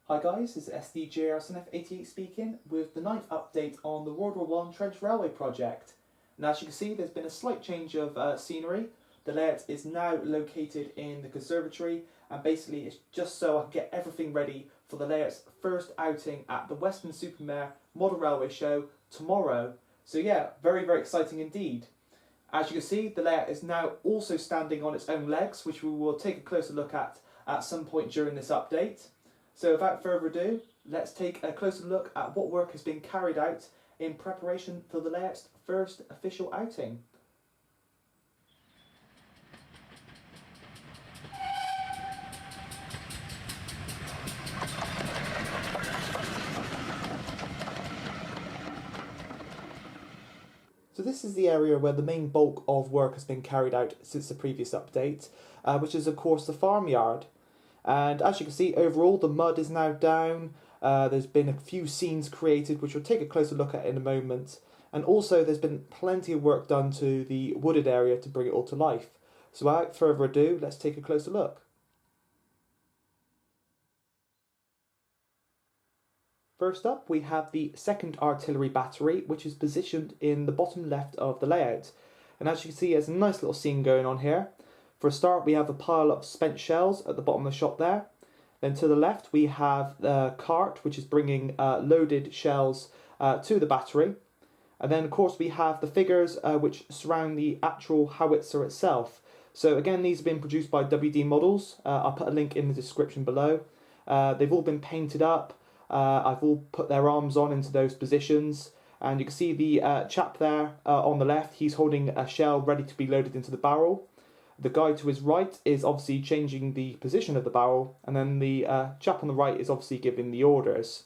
Hi guys, this is SDJRSNF88 speaking with the 9th update on the WW1 Trench Railway project. And as you can see, there's been a slight change of scenery. The layout is now located in the conservatory, and basically it's just so I can get everything ready for the layout's first outing at the Weston-Super-Mare Model Railway Show tomorrow. So yeah, very exciting indeed. As you can see, the layout is now also standing on its own legs, which we will take a closer look at some point during this update. So without further ado, let's take a closer look at what work has been carried out in preparation for the layout's first official outing. So this is the area where the main bulk of work has been carried out since the previous update, which is of course the farmyard. And as you can see, overall the mud is now down. There's been a few scenes created, which we'll take a closer look at in a moment. And also there's been plenty of work done to the wooded area to bring it all to life. So without further ado, let's take a closer look. First up, we have the 2nd artillery battery, which is positioned in the bottom left of the layout. And as you can see, there's a nice little scene going on here. For a start, we have a pile of spent shells at the bottom of the shop there. Then to the left, we have the cart, which is bringing loaded shells to the battery. And then, of course, we have the figures which surround the actual howitzer itself. So again, these have been produced by WD Models. I'll put a link in the description below. They've all been painted up. I've all put their arms on into those positions. And you can see the chap there on the left, he's holding a shell ready to be loaded into the barrel. The guy to his right is obviously changing the position of the barrel, and then the chap on the right is obviously giving the orders.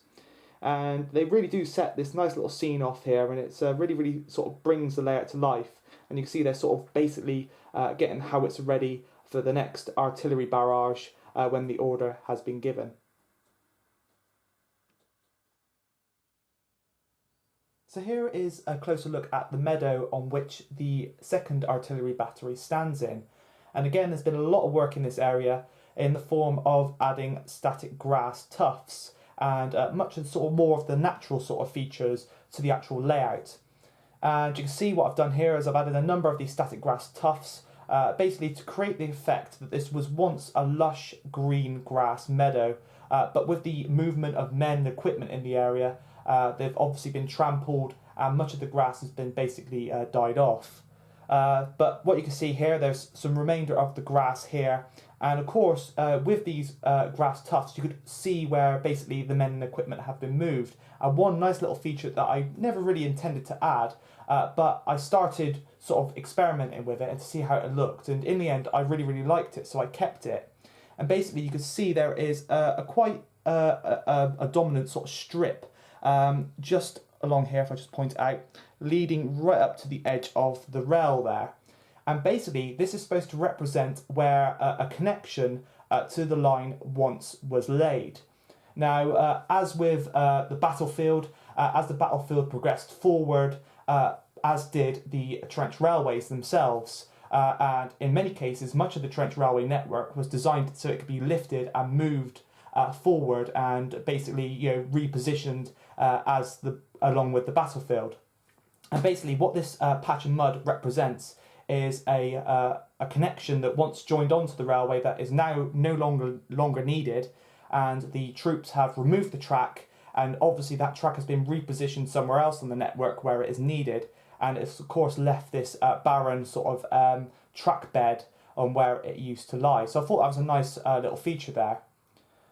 And they really do set this nice little scene off here, and it's really sort of brings the layout to life. And you can see they're sort of basically getting howitzer ready for the next artillery barrage when the order has been given. So here is a closer look at the meadow on which the 2nd artillery battery stands in. And again, there's been a lot of work in this area in the form of adding static grass tufts and much of sort of more of the natural sort of features to the actual layout. And you can see what I've done here is I've added a number of these static grass tufts basically to create the effect that this was once a lush green grass meadow, but with the movement of men and equipment in the area, they've obviously been trampled and much of the grass has been basically died off. But what you can see here, there's some remainder of the grass here, and of course with these grass tufts you could see where basically the men and equipment have been moved. And one nice little feature that I never really intended to add, but I started sort of experimenting with it and to see how it looked, and in the end I really liked it, so I kept it. And basically you can see there is a quite a dominant sort of strip just along here, if I just point it out, leading right up to the edge of the rail there. And basically this is supposed to represent where a connection to the line once was laid. Now as with the battlefield, as the battlefield progressed forward, as did the trench railways themselves, and in many cases much of the trench railway network was designed so it could be lifted and moved forward and basically repositioned along with the battlefield. And basically what this patch of mud represents is a connection that once joined onto the railway that is now no longer needed, and the troops have removed the track, and obviously that track has been repositioned somewhere else on the network where it is needed, and it's of course left this barren sort of track bed on where it used to lie. So I thought that was a nice little feature there.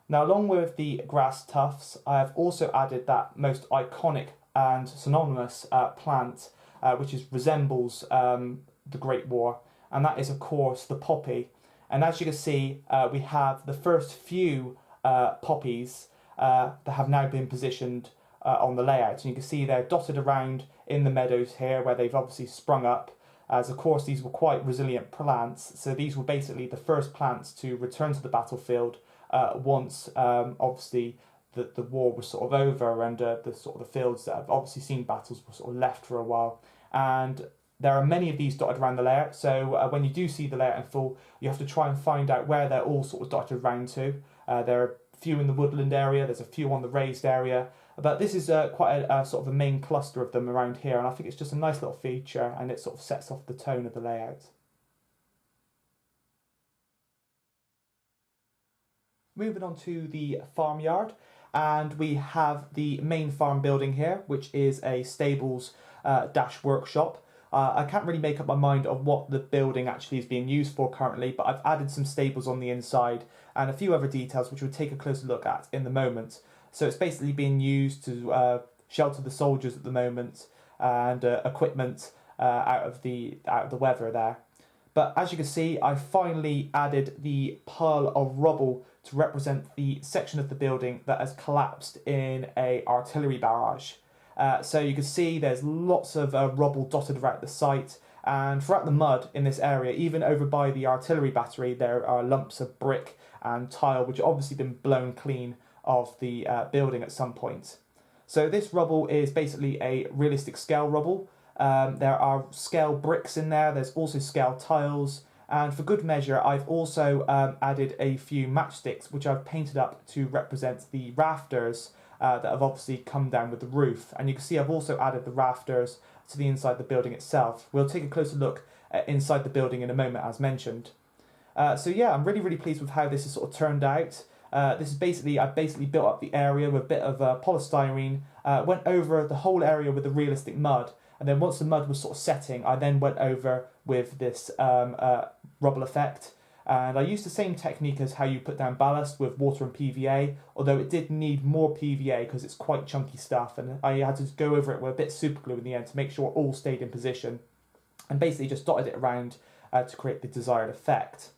Now, along with the grass tufts, I have also added that most iconic and synonymous plant, which resembles the Great War, and that is, of course, the poppy. And as you can see, we have the first few poppies that have now been positioned on the layout. And you can see they're dotted around in the meadows here, where they've obviously sprung up, as of course these were quite resilient plants. So these were basically the first plants to return to the battlefield once obviously the war was sort of over, and the sort of the fields that have obviously seen battles were sort of left for a while. And there are many of these dotted around the layout, so when you do see the layout in full, you have to try and find out where they're all sort of dotted around to. There are few in the woodland area, there's a few on the raised area, but this is quite a sort of a main cluster of them around here, and I think it's just a nice little feature, and it sort of sets off the tone of the layout. Moving on to the farmyard, and we have the main farm building here, which is a stables dash workshop. I can't really make up my mind of what the building actually is being used for currently, but I've added some stables on the inside and a few other details which we'll take a closer look at in the moment. So it's basically being used to shelter the soldiers at the moment and equipment out of the weather there. But as you can see, I finally added the pile of rubble to represent the section of the building that has collapsed in a artillery barrage. So you can see there's lots of rubble dotted around the site, and throughout the mud in this area, even over by the artillery battery, there are lumps of brick and tile which have obviously been blown clean of the building at some point. So this rubble is basically a realistic scale rubble. There are scale bricks in there, there's also scale tiles, and for good measure I've also added a few matchsticks which I've painted up to represent the rafters that have obviously come down with the roof. And you can see I've also added the rafters to the inside the building itself. We'll take a closer look inside the building in a moment, as mentioned. So yeah, I'm really pleased with how this has sort of turned out. This is basically, I basically built up the area with a bit of polystyrene, went over the whole area with the realistic mud, and then once the mud was sort of setting, I then went over with this rubble effect. And I used the same technique as how you put down ballast with water and PVA, although it did need more PVA because it's quite chunky stuff, and I had to go over it with a bit of super glue in the end to make sure it all stayed in position, and basically just dotted it around to create the desired effect.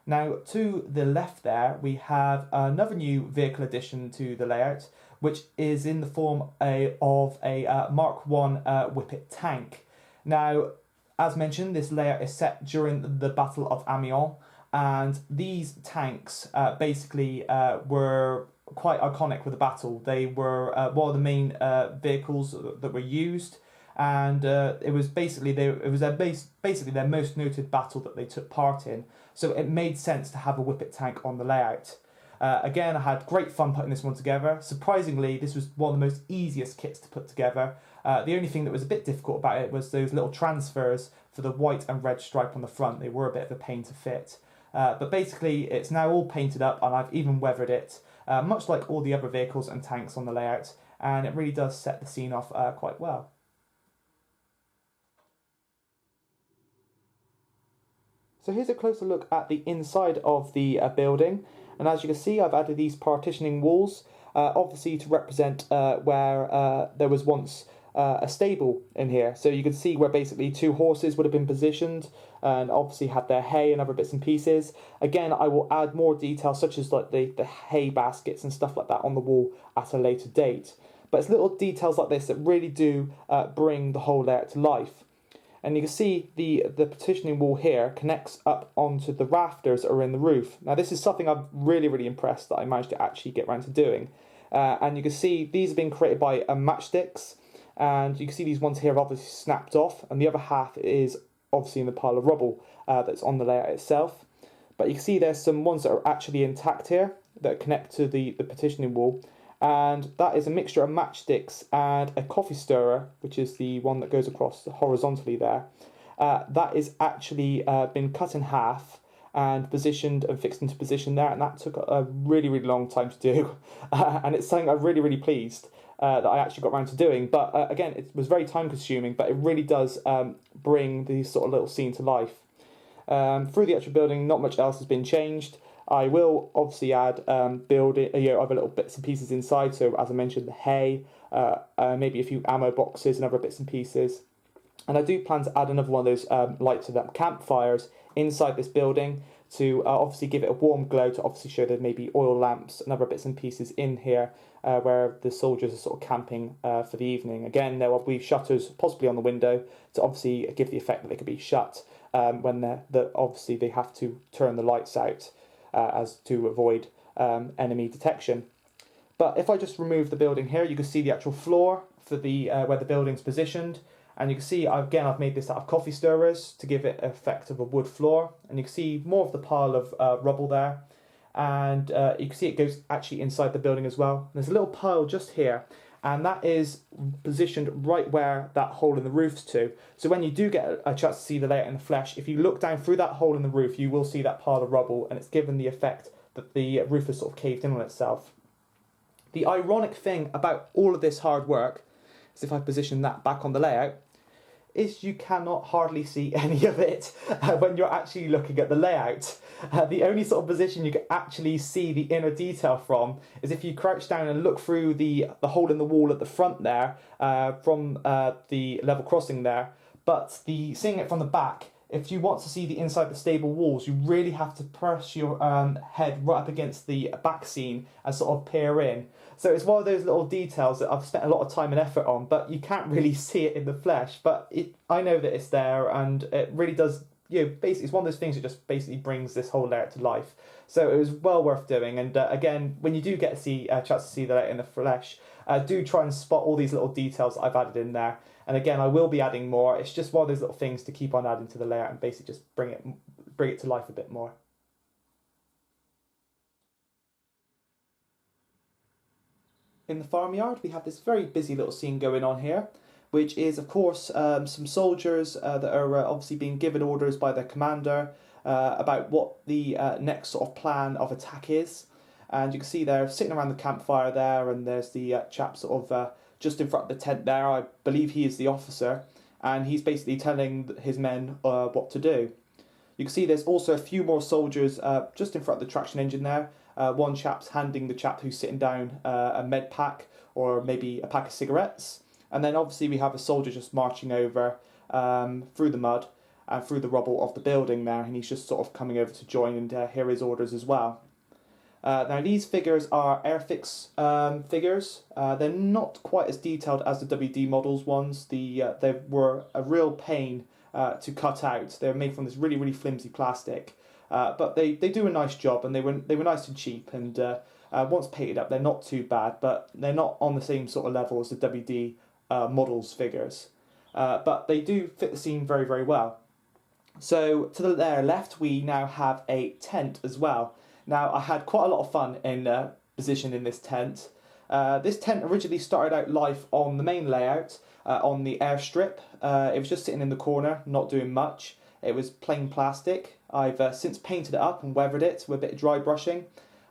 Now to the left there we have another new vehicle addition to the layout, which is in the form of a Mark 1 Whippet tank. Now, as mentioned, this layout is set during the Battle of Amiens, and these tanks basically were quite iconic with the battle. They were one of the main vehicles that were used, and it was basically their most noted battle that they took part in. So it made sense to have a Whippet tank on the layout. Again, I had great fun putting this one together. Surprisingly, this was one of the most easiest kits to put together. The only thing that was a bit difficult about it was those little transfers for the white and red stripe on the front. They were a bit of a pain to fit. But basically, it's now all painted up, and I've even weathered it, much like all the other vehicles and tanks on the layout, and it really does set the scene off quite well. So here's a closer look at the inside of the building, and as you can see, I've added these partitioning walls, obviously to represent where there was once a stable in here. So you can see where basically two horses would have been positioned and obviously had their hay and other bits and pieces. Again, I will add more details such as like the hay baskets and stuff like that on the wall at a later date. But it's little details like this that really do bring the whole layout to life. And you can see the petitioning wall here connects up onto the rafters that are in the roof. Now this is something I'm really impressed that I managed to actually get around to doing. And you can see these have been created by matchsticks, and you can see these ones here have obviously snapped off, and the other half is obviously in the pile of rubble that's on the layout itself. But you can see there's some ones that are actually intact here that connect to the petitioning wall, and that is a mixture of matchsticks and a coffee stirrer, which is the one that goes across horizontally there. That is actually been cut in half and positioned and fixed into position there, and that took a really long time to do. And it's something I'm really pleased that I actually got around to doing. But again, it was very time consuming, but it really does bring the sort of little scene to life. Through the actual building, not much else has been changed. I will obviously add other little bits and pieces inside. So as I mentioned, the hay, maybe a few ammo boxes and other bits and pieces. And I do plan to add another one of those lights to that campfires inside this building to obviously give it a warm glow, to obviously show there may be oil lamps and other bits and pieces in here where the soldiers are sort of camping for the evening. Again, there will be shutters possibly on the window to obviously give the effect that they could be shut when obviously they have to turn the lights out as to avoid enemy detection. But if I just remove the building here, you can see the actual floor for the where the building's positioned. And you can see, again, I've made this out of coffee stirrers to give it an effect of a wood floor. And you can see more of the pile of rubble there. and you can see it goes actually inside the building as well. There's a little pile just here, and that is positioned right where that hole in the roof's to. So when you do get a chance to see the layout in the flesh, if you look down through that hole in the roof, you will see that pile of rubble, and it's given the effect that the roof is sort of caved in on itself. The ironic thing about all of this hard work is, if I position that back on the layout, is you cannot hardly see any of it when you're actually looking at the layout. The only sort of position you can actually see the inner detail from is if you crouch down and look through the hole in the wall at the front there, from the level crossing there. But seeing it from the back, if you want to see the inside the stable walls, you really have to press your head right up against the back scene and sort of peer in. So it's one of those little details that I've spent a lot of time and effort on, but you can't really see it in the flesh. But I know that it's there, and it really does, basically it's one of those things that just basically brings this whole layout to life. So it was well worth doing, and again, when you do get a chance to see the layout in the flesh, do try and spot all these little details that I've added in there. And again, I will be adding more. It's just one of those little things to keep on adding to the layout and basically just bring it to life a bit more. In the farmyard, we have this very busy little scene going on here, which is, of course, some soldiers that are obviously being given orders by their commander about what the next sort of plan of attack is. And you can see they're sitting around the campfire there, and there's the chap sort of just in front of the tent there. I believe he is the officer, and he's basically telling his men what to do. You can see there's also a few more soldiers just in front of the traction engine there. One chap's handing the chap who's sitting down a med pack, or maybe a pack of cigarettes. And then obviously we have a soldier just marching over through the mud and through the rubble of the building there, and he's just sort of coming over to join and hear his orders as well. Now these figures are Airfix figures. They're not quite as detailed as the WD models ones. They were a real pain to cut out. They're made from this really, really flimsy plastic. But they do a nice job, and they were nice and cheap, and once painted up they're not too bad, but they're not on the same sort of level as the WD models figures. But they do fit the scene very, very well. So to the left we now have a tent as well. Now I had quite a lot of fun in positioning this tent. This tent originally started out life on the main layout on the airstrip. It was just sitting in the corner, not doing much. It was plain plastic. I've since painted it up and weathered it with a bit of dry brushing.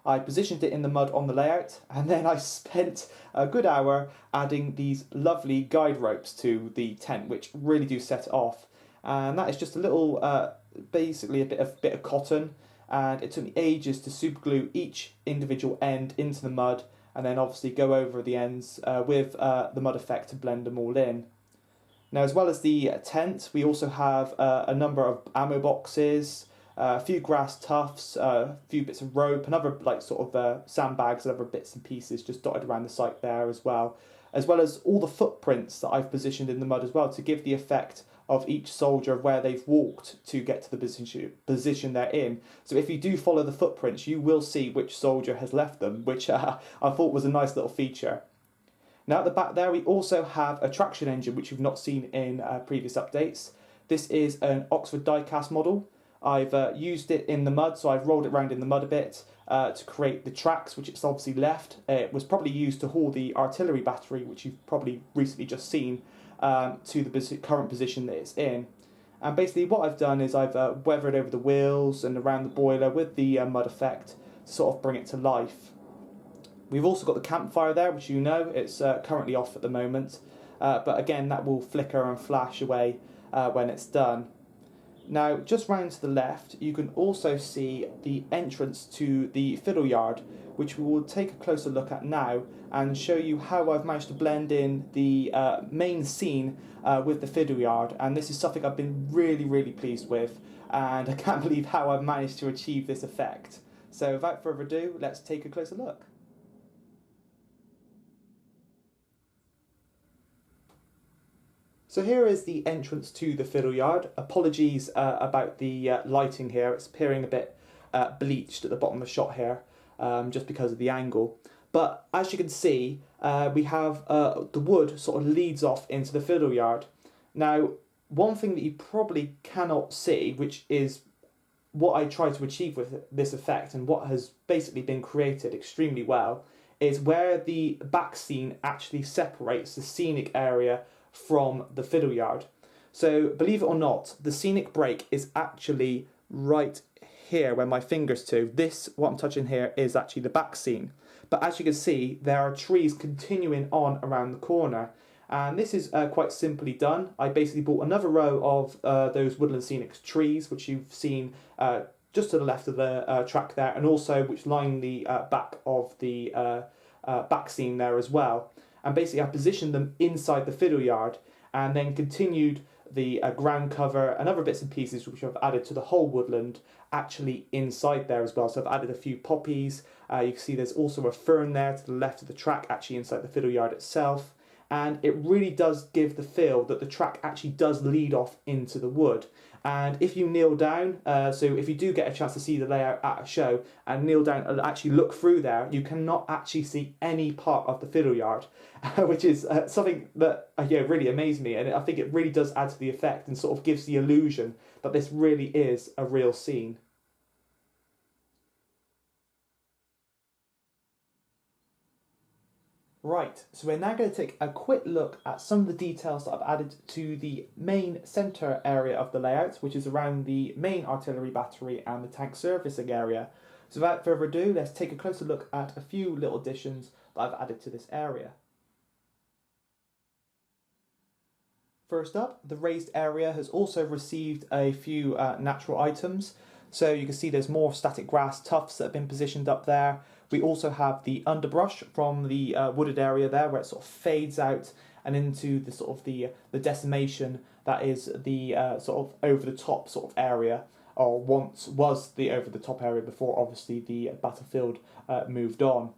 I positioned it in the mud on the layout, and then I spent a good hour adding these lovely guide ropes to the tent, which really do set it off. And that is just a little, basically a bit of cotton, and it took me ages to super glue each individual end into the mud, and then obviously go over the ends with the mud effect to blend them all in. Now, as well as the tent, we also have a number of ammo boxes, a few grass tufts, a few bits of rope, and other sort of sandbags and other bits and pieces just dotted around the site there as well as all the footprints that I've positioned in the mud as well, to give the effect of each soldier of where they've walked to get to the position they're in. So if you do follow the footprints, you will see which soldier has left them, which I thought was a nice little feature. Now at the back there we also have a traction engine, which you've not seen in previous updates. This is an Oxford die-cast model. I've used it in the mud, so I've rolled it around in the mud a bit to create the tracks, which it's obviously left. It was probably used to haul the artillery battery, which you've probably recently just seen, to the current position that it's in. And basically what I've done is I've weathered over the wheels and around the boiler with the mud effect to sort of bring it to life. We've also got the campfire there, which you know, it's currently off at the moment. But again, that will flicker and flash away when it's done. Now, just round to the left, you can also see the entrance to the fiddle yard, which we will take a closer look at now and show you how I've managed to blend in the main scene with the fiddle yard. And this is something I've been really, really pleased with, and I can't believe how I've managed to achieve this effect. So without further ado, let's take a closer look. So here is the entrance to the fiddle yard. Apologies about the lighting here. It's appearing a bit bleached at the bottom of the shot here, just because of the angle. But as you can see, we have the wood sort of leads off into the fiddle yard. Now, one thing that you probably cannot see, which is what I try to achieve with this effect, and what has basically been created extremely well, is where the back scene actually separates the scenic area from the fiddle yard. So believe it or not, the scenic break is actually right here where my finger's to. This, what I'm touching here, is actually the back scene. But as you can see, there are trees continuing on around the corner. And this is quite simply done. I basically bought another row of those woodland scenic trees, which you've seen just to the left of the track there, and also which line the back of the back scene there as well. And basically I positioned them inside the fiddle yard, and then continued the ground cover and other bits and pieces which I've added to the whole woodland actually inside there as well. So I've added a few poppies. You can see there's also a fern there to the left of the track, actually inside the fiddle yard itself. And it really does give the feel that the track actually does lead off into the wood. And if you kneel down, so if you do get a chance to see the layout at a show and kneel down and actually look through there, you cannot actually see any part of the fiddle yard, which is something that really amazed me. And I think it really does add to the effect and sort of gives the illusion that this really is a real scene. Right, so we're now going to take a quick look at some of the details that I've added to the main centre area of the layout, which is around the main artillery battery and the tank servicing area. So without further ado, let's take a closer look at a few little additions that I've added to this area. First up, the raised area has also received a few natural items. So you can see there's more static grass tufts that have been positioned up there. We also have the underbrush from the wooded area there, where it sort of fades out and into the sort of the decimation that is the sort of over the top sort of area, or once was the over the top area before obviously the battlefield moved on.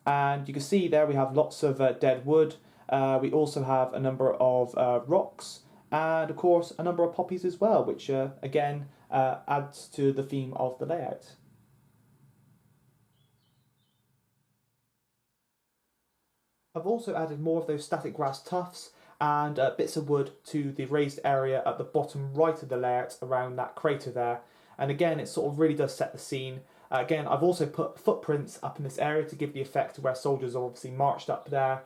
And you can see there we have lots of dead wood. We also have a number of rocks, and of course a number of poppies as well, which again adds to the theme of the layout. I've also added more of those static grass tufts and bits of wood to the raised area at the bottom right of the layout around that crater there. And again, it sort of really does set the scene. Again, I've also put footprints up in this area to give the effect of where soldiers have obviously marched up there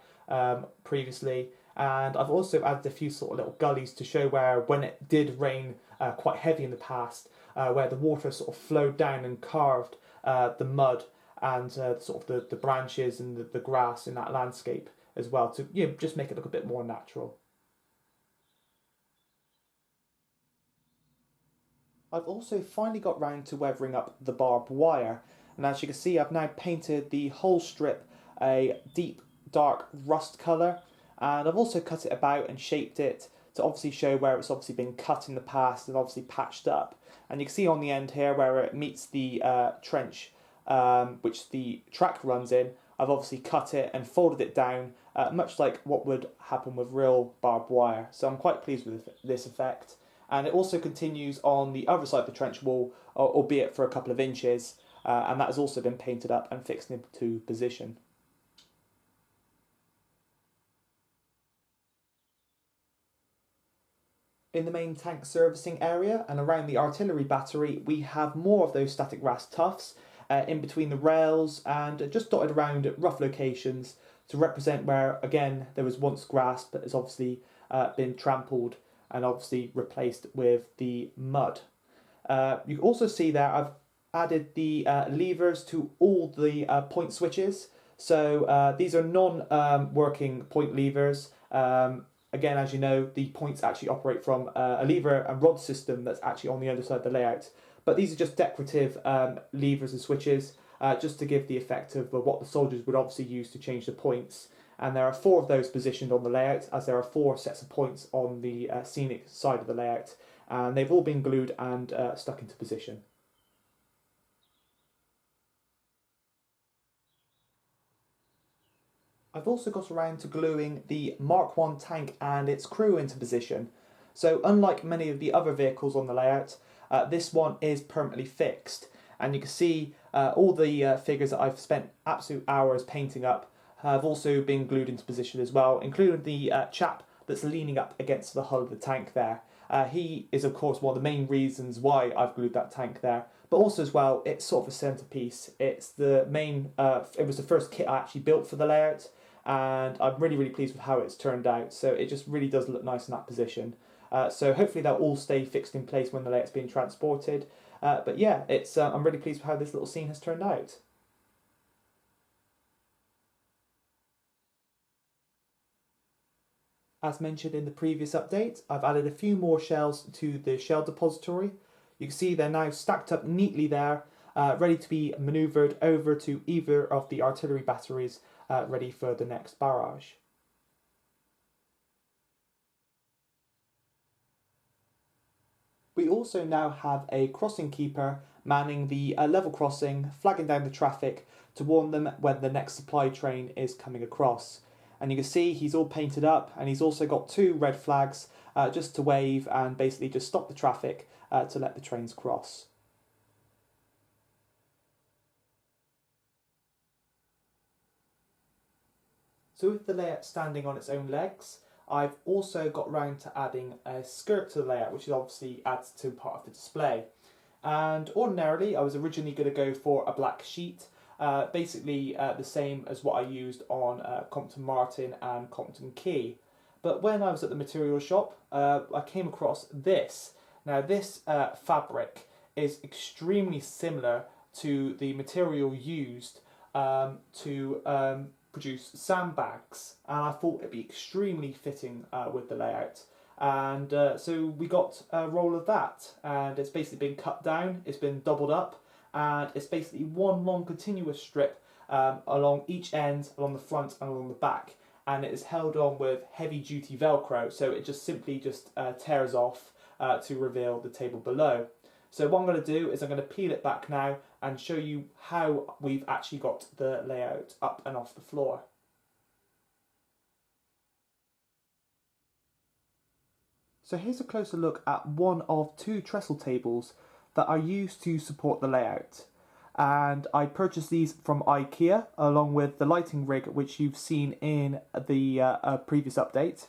previously. And I've also added a few sort of little gullies to show where, when it did rain quite heavy in the past, where the water sort of flowed down and carved the mud and sort of the branches and the grass in that landscape as well, to just make it look a bit more natural. I've also finally got round to weathering up the barbed wire, and as you can see I've now painted the whole strip a deep dark rust colour, and I've also cut it about and shaped it to obviously show where it's obviously been cut in the past and obviously patched up. And you can see on the end here where it meets the trench which the track runs in, I've obviously cut it and folded it down, much like what would happen with real barbed wire. So I'm quite pleased with this effect. And it also continues on the other side of the trench wall, albeit for a couple of inches, and that has also been painted up and fixed into position. In the main tank servicing area and around the artillery battery, we have more of those static grass tufts in between the rails and just dotted around at rough locations to represent where, again, there was once grass but has obviously been trampled and obviously replaced with the mud. You can also see there I've added the levers to all the point switches. So these are non-working point levers. Again, as you know, the points actually operate from a lever and rod system that's actually on the underside of the layout. But these are just decorative levers and switches, just to give the effect of what the soldiers would obviously use to change the points. And there are 4 of those positioned on the layout, as there are 4 sets of points on the scenic side of the layout. And they've all been glued and stuck into position. I've also got around to gluing the Mark 1 tank and its crew into position. So unlike many of the other vehicles on the layout, this one is permanently fixed. And you can see all the figures that I've spent absolute hours painting up have also been glued into position as well, including the chap that's leaning up against the hull of the tank there. He is of course one of the main reasons why I've glued that tank there, but also as well it's sort of a centerpiece. It's the main, it was the first kit I actually built for the layout, and I'm really pleased with how it's turned out. So it just really does look nice in that position. So hopefully they'll all stay fixed in place when the layout's being transported. But yeah, it's I'm really pleased with how this little scene has turned out. As mentioned in the previous update, I've added a few more shells to the Shell Depository. You can see they're now stacked up neatly there, ready to be manoeuvred over to either of the artillery batteries, ready for the next barrage. We also now have a crossing keeper manning the level crossing, flagging down the traffic to warn them when the next supply train is coming across. And you can see he's all painted up, and he's also got 2 red flags just to wave and basically just stop the traffic to let the trains cross. So with the layout standing on its own legs, I've also got round to adding a skirt to the layout, which obviously adds to part of the display. And ordinarily I was originally going to go for a black sheet, basically the same as what I used on Compton Martin and Compton Key. But when I was at the material shop, I came across this. Now this fabric is extremely similar to the material used to produce sandbags, and I thought it'd be extremely fitting with the layout. And so we got a roll of that, and it's basically been cut down, it's been doubled up, and it's basically one long continuous strip along each end, along the front and along the back, and it is held on with heavy duty Velcro, so it just simply tears off to reveal the table below. So what I'm going to do is I'm going to peel it back now and show you how we've actually got the layout up and off the floor. So here's a closer look at one of 2 trestle tables that are used to support the layout. And I purchased these from IKEA along with the lighting rig which you've seen in the previous update.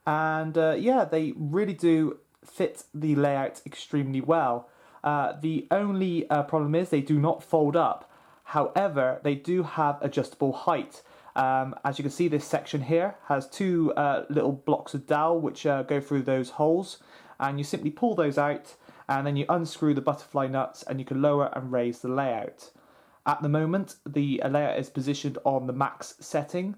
And yeah, they really do fit the layout extremely well. The only problem is they do not fold up. However, they do have adjustable height. As you can see, this section here has 2 little blocks of dowel which go through those holes, and you simply pull those out and then you unscrew the butterfly nuts and you can lower and raise the layout. At the moment, the layout is positioned on the max setting,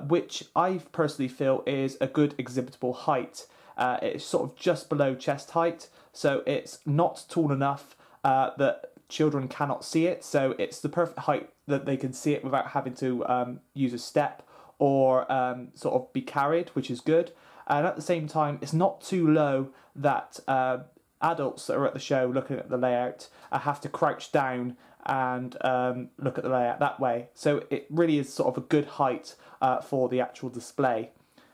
which I personally feel is a good exhibitable height. It's sort of just below chest height, so it's not tall enough that children cannot see it, so it's the perfect height that they can see it without having to use a step or sort of be carried, which is good. And at the same time, it's not too low that adults that are at the show looking at the layout have to crouch down and look at the layout that way. So it really is sort of a good height for the actual display.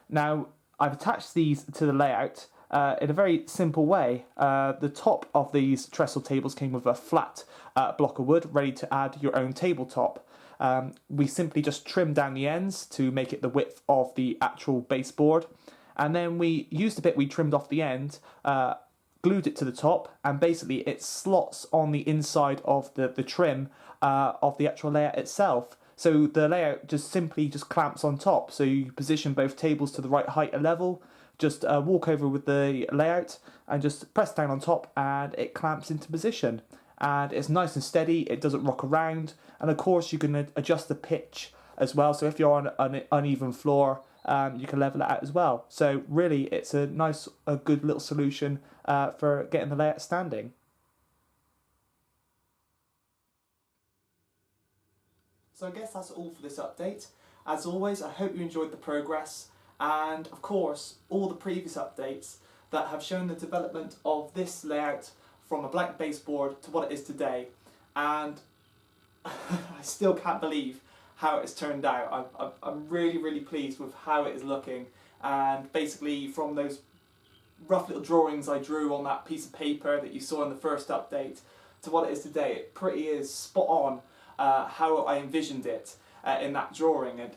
Now, I've attached these to the layout in a very simple way. The top of these trestle tables came with a flat block of wood ready to add your own tabletop. We simply just trimmed down the ends to make it the width of the actual baseboard, and then we used the bit we trimmed off the end, glued it to the top, and basically it slots on the inside of the trim of the actual layout itself. So the layout just simply clamps on top, so you position both tables to the right height and level, just walk over with the layout and just press down on top and it clamps into position. And it's nice and steady, it doesn't rock around, and of course you can adjust the pitch as well, so if you're on an uneven floor you can level it out as well. So really it's a nice, a good little solution for getting the layout standing. So I guess that's all for this update. As always, I hope you enjoyed the progress, and of course all the previous updates that have shown the development of this layout from a blank baseboard to what it is today. And I still can't believe how it's turned out. I'm really pleased with how it is looking, and basically from those rough little drawings I drew on that piece of paper that you saw in the first update to what it is today, it pretty is spot on how I envisioned it. in that drawing, and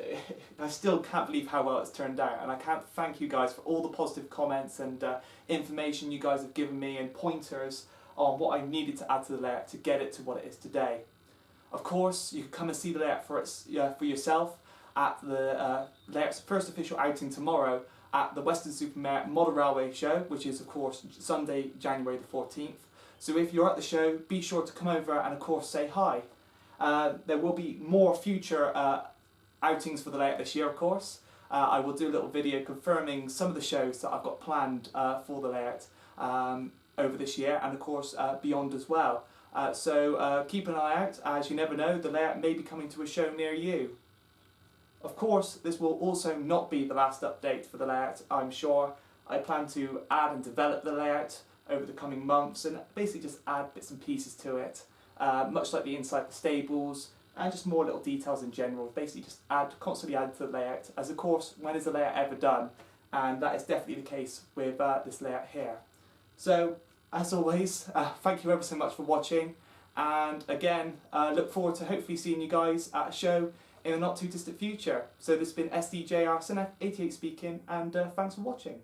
I still can't believe how well it's turned out, and I can't thank you guys for all the positive comments and information you guys have given me and pointers on what I needed to add to the layout to get it to what it is today. Of course, you can come and see the layout for yourself at the layout's first official outing tomorrow at the Weston-Super-Mare Model Railway Show, which is of course Sunday, January the 14th. So if you're at the show, be sure to come over and of course say hi. There will be more future outings for the layout this year, of course. I will do a little video confirming some of the shows that I've got planned for the layout over this year, and of course beyond as well. So keep an eye out, as you never know, the layout may be coming to a show near you. Of course, this will also not be the last update for the layout, I'm sure. I plan to add and develop the layout over the coming months and basically just add bits and pieces to it, much like the inside the stables and just more little details in general. Basically just constantly add to the layout, as of course, when is the layout ever done? And that is definitely the case with this layout here. So, as always, thank you ever so much for watching, and again, look forward to hopefully seeing you guys at a show in the not too distant future. So this has been SDJR Synaph 88 speaking, and thanks for watching.